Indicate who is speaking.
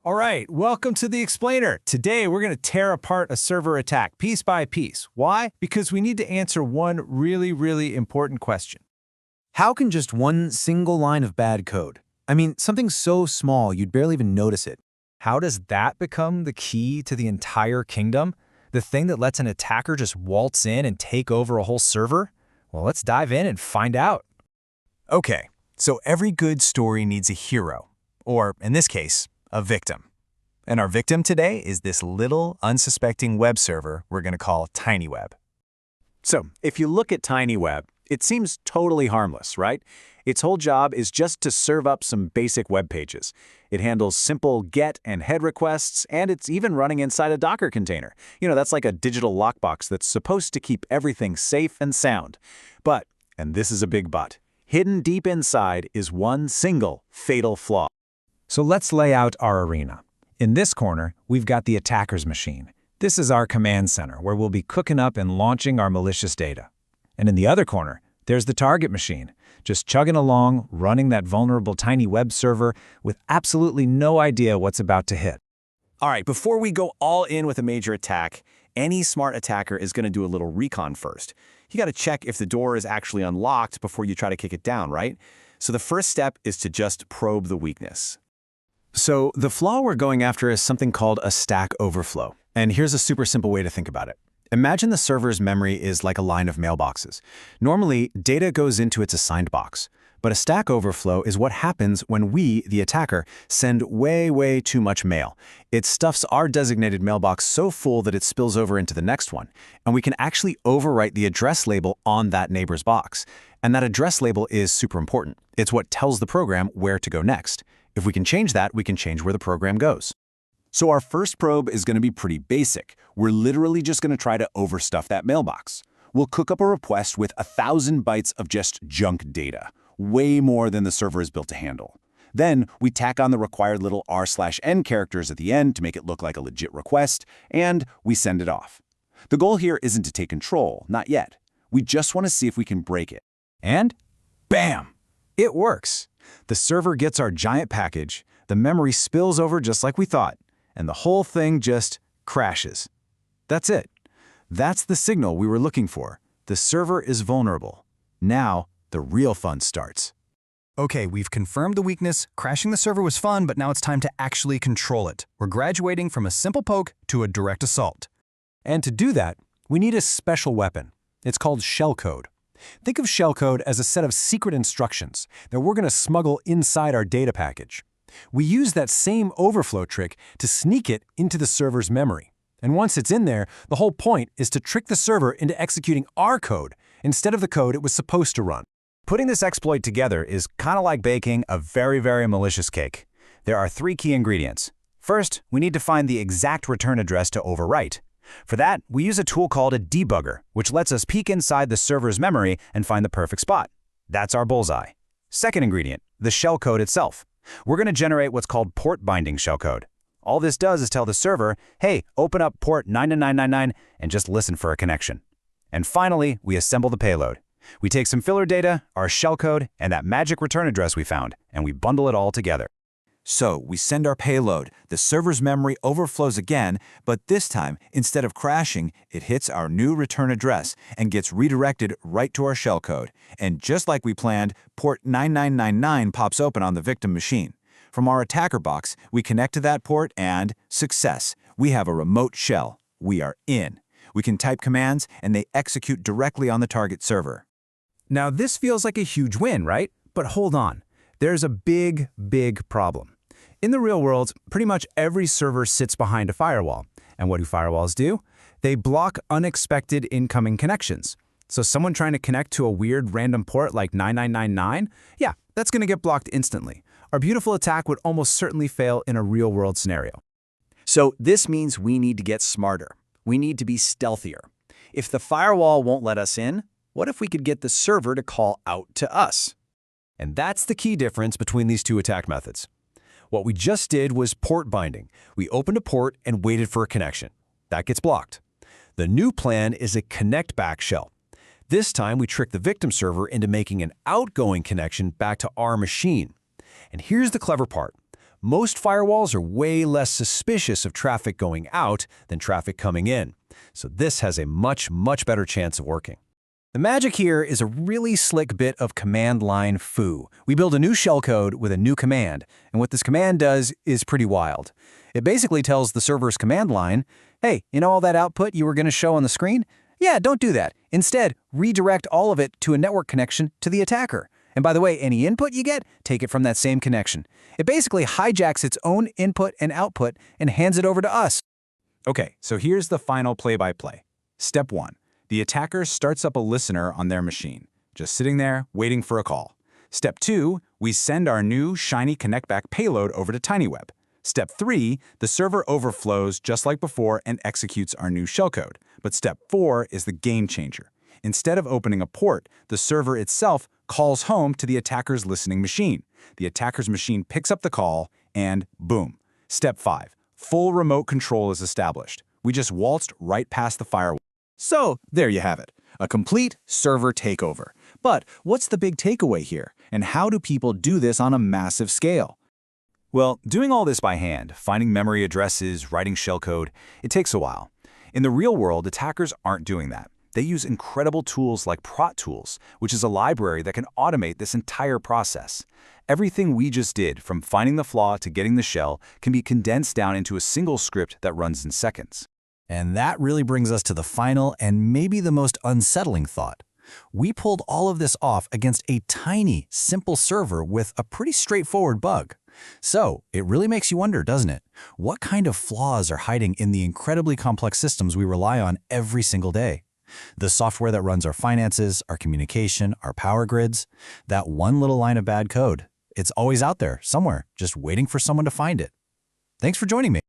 Speaker 1: All right, welcome to the Explainer. Today, we're going to tear apart a server attack piece by piece. Why? Because we need to answer one really important question.
Speaker 2: How can just one single line of bad code, something so small you'd barely even notice it,
Speaker 1: How does that become the key to the entire kingdom? The thing that lets an attacker just waltz in and take over a whole server? Well, let's dive in and find out.
Speaker 3: Okay, so every good story needs a hero, or in this case, a victim. And our victim today is this little, unsuspecting web server we're going to call TinyWeb. So, if you look at TinyWeb, it seems totally harmless, right? Its whole job is just to serve up some basic web pages. It handles simple GET and HEAD requests, and it's even running inside a Docker container. That's like a digital lockbox that's supposed to keep everything safe and sound. But, and this is a big but, hidden deep inside is one single fatal flaw.
Speaker 1: So let's lay out our arena. In this corner, we've got the attacker's machine. This is our command center, where we'll be cooking up and launching our malicious data. And in the other corner, there's the target machine, just chugging along, running that vulnerable tiny web server with absolutely no idea what's about to hit.
Speaker 3: All right, before we go all in with a major attack, any smart attacker is going to do a little recon first. You got to check if the door is actually unlocked before you try to kick it down, right? So the first step is to just probe the weakness. So the flaw we're going after is something called a stack overflow. And here's a super simple way to think about it. Imagine the server's memory is like a line of mailboxes. Normally, data goes into its assigned box. But a stack overflow is what happens when we, the attacker, send way too much mail. It stuffs our designated mailbox so full that it spills over into the next one. And we can actually overwrite the address label on that neighbor's box. And that address label is super important. It's what tells the program where to go next. If we can change that, we can change where the program goes. So our first probe is going to be pretty basic. We're literally just going to try to overstuff that mailbox. We'll cook up a request with 1,000 bytes of just junk data, way more than the server is built to handle. Then we tack on the required little r/n characters at the end to make it look like a legit request, and we send it off. The goal here isn't to take control, not yet. We just want to see if we can break it. And bam! It works. The server gets our giant package, the memory spills over just like we thought, and the whole thing just crashes. That's it. That's the signal we were looking for. The server is vulnerable. Now, the real fun starts.
Speaker 4: Okay, we've confirmed the weakness. Crashing the server was fun, but now it's time to actually control it. We're graduating from a simple poke to a direct assault.
Speaker 2: And to do that, we need a special weapon. It's called shellcode. Think of shellcode as a set of secret instructions that we're going to smuggle inside our data package. We use that same overflow trick to sneak it into the server's memory. And once it's in there, the whole point is to trick the server into executing our code instead of the code it was supposed to run.
Speaker 3: Putting this exploit together is kind of like baking a very malicious cake. There are 3 key ingredients. First, we need to find the exact return address to overwrite. For that, we use a tool called a debugger, which lets us peek inside the server's memory and find the perfect spot. That's our bullseye. Second ingredient, the shellcode itself. We're going to generate what's called port binding shellcode. All this does is tell the server, hey, open up port 99999 and just listen for a connection. And finally, we assemble the payload. We take some filler data, our shellcode, and that magic return address we found, and we bundle it all together. So we send our payload, the server's memory overflows again, but this time, instead of crashing, it hits our new return address and gets redirected right to our shellcode. And just like we planned, port 9999 pops open on the victim machine. From our attacker box, we connect to that port and, success, we have a remote shell. We are in. We can type commands and they execute directly on the target server.
Speaker 1: Now, this feels like a huge win, right? But hold on. There's a big problem. In the real world, pretty much every server sits behind a firewall. And what do firewalls do? They block unexpected incoming connections. So someone trying to connect to a weird random port like 9999, yeah, that's going to get blocked instantly. Our beautiful attack would almost certainly fail in a real-world scenario.
Speaker 3: So this means we need to get smarter. We need to be stealthier. If the firewall won't let us in, what if we could get the server to call out to us?
Speaker 2: And that's the key difference between these two attack methods. What we just did was port binding. We opened a port and waited for a connection. That gets blocked. The new plan is a connect back shell. This time we trick the victim server into making an outgoing connection back to our machine. And here's the clever part. Most firewalls are way less suspicious of traffic going out than traffic coming in, so this has a much better chance of working. The magic here is a really slick bit of command line foo. We build a new shellcode with a new command, and what this command does is pretty wild. It basically tells the server's command line, hey, you know all that output you were going to show on the screen? Yeah, don't do that. Instead, redirect all of it to a network connection to the attacker. And by the way, any input you get, take it from that same connection. It basically hijacks its own input and output and hands it over to us.
Speaker 1: Okay, so here's the final play-by-play. Step 1. The attacker starts up a listener on their machine, just sitting there waiting for a call. Step 2, we send our new shiny connectback payload over to TinyWeb. Step 3, the server overflows just like before and executes our new shellcode. But step 4 is the game changer. Instead of opening a port, the server itself calls home to the attacker's listening machine. The attacker's machine picks up the call, and boom. Step 5, full remote control is established. We just waltzed right past the firewall.
Speaker 3: So, there you have it. A complete server takeover. But what's the big takeaway here? And how do people do this on a massive scale?
Speaker 1: Well, doing all this by hand, finding memory addresses, writing shellcode, it takes a while. In the real world, attackers aren't doing that. They use incredible tools like ProtTools, which is a library that can automate this entire process. Everything we just did, from finding the flaw to getting the shell, can be condensed down into a single script that runs in seconds.
Speaker 4: And that really brings us to the final and maybe the most unsettling thought. We pulled all of this off against a tiny, simple server with a pretty straightforward bug. So it really makes you wonder, doesn't it? What kind of flaws are hiding in the incredibly complex systems we rely on every single day? The software that runs our finances, our communication, our power grids, that one little line of bad code. It's always out there, somewhere, just waiting for someone to find it. Thanks for joining me.